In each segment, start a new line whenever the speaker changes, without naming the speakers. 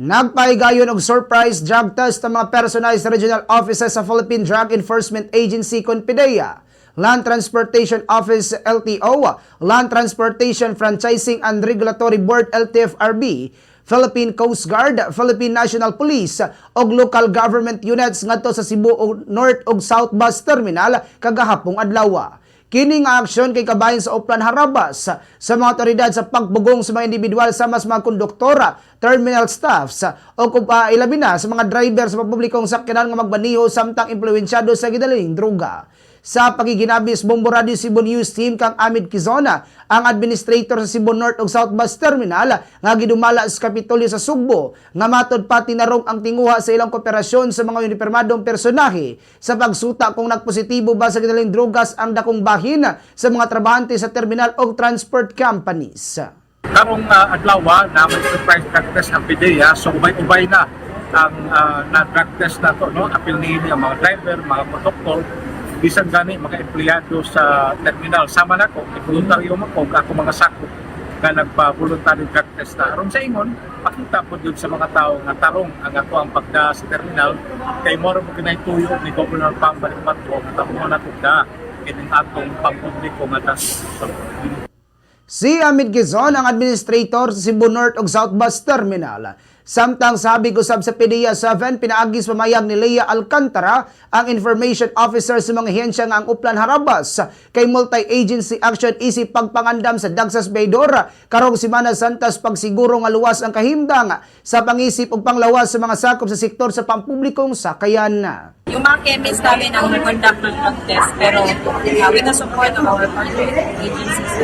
Nagpahigayon og surprise drug test ang mga personalized regional offices sa Philippine Drug Enforcement Agency kon PDEA, Land Transportation Office LTO, Land Transportation Franchising and Regulatory Board LTFRB, Philippine Coast Guard, Philippine National Police ug local government units ngadto sa Cebu North ug South Bus Terminal kagahapong adlaw. Kini nga aksyon kay kabahin sa Oplan Harabas sa mga otoridad sa pagbugong sa mga individual sa mas mga konduktora, terminal staffs o ilabi na sa mga driver sa pampublikong sakyanan nga magbaniho samtang impluwensyado sa gidaling droga. Sa pagiginabis, Bombo Radio Cebu News Team kang Amid Quizona, ang administrator sa Cebu North ug South Bus Terminal nga gidumala sa Kapitolyo sa Sugbo nga matod pati narong ang tinguha sa ilang kooperasyon sa mga unipermadong personahe sa pagsuta kung nagpositibo ba sa gidaling drogas ang dakong bahin sa mga trabahante sa terminal o transport companies.
Karong adlaw na may surprise drug test ang PDEA, so ubay-ubay na ang na-drug test na to, no? Apil ni ang mga driver, mga konduktor, bisan gani mga empleyado sa terminal. Sama na ko, voluntaryo mo ko, ako mga sakop na nagpa-voluntary drug test na. Aron sa ingon, pakita po dun sa mga tao nga tarong ang ako ang pagda sa terminal, kay moro mo kinaytuyo ni Governor Pambalik Patro, at ako mo natugda, kining atong pampubliko nga tas.
Si Amid Quezon, ang administrator sa Cebu North ug South Bus Terminal. Samtang sabi ko sa PDEA 7, pinaagis pamayag ni Lea Alcantara, ang information officer sa mga hiyensya nga ang Oplan Harabas, kay multi-agency action isip pagpangandam sa Dagsas Baydor, karong Semana Santas pagsiguro nga luwas ang kahimdang sa pangisip ug panglawas sa mga sakop sa sektor sa pampublikong sakayan.
Yung mga chemists namin ang conduct ng drug test, pero with the support of our partner agencies.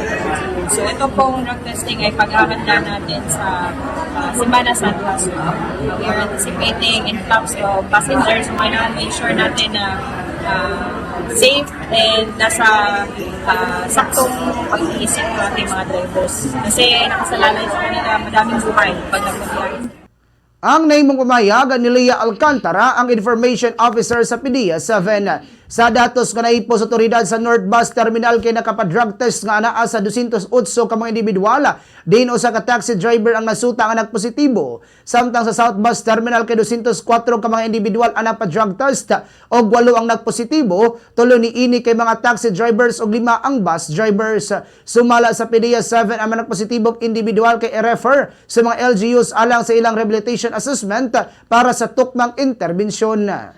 So ito pong drug testing ay paghahanda natin sa Semana Santa. So, we are anticipating influx of passengers. So make sure natin na safe and nasa saktong pag-iisip ng ating mga drivers. Kasi nakasalalay sa kanila madaming buhay pag nagpabiyahe.
Ang naimong pamayagan ni Lea Alcantara, ang information officer sa PDEA 7. Sa datos nga naipo sa otoridad sa North Bus Terminal kay nakapa-drug test nga anaa sa 208 ka mga individual, din usa ka taxi driver ang nasuta nga nagpositibo. Samtang sa South Bus Terminal kay 204 ka mga individual ang napa-drug test og 8 ang nagpositibo, 3 ni ini kay mga taxi drivers og 5 ang bus drivers. Sumala sa PDEA 7 ang mga nagpositibong individual kay i-refer sa mga LGUs alang sa ilang rehabilitation assessment para sa tukmang interbensyon.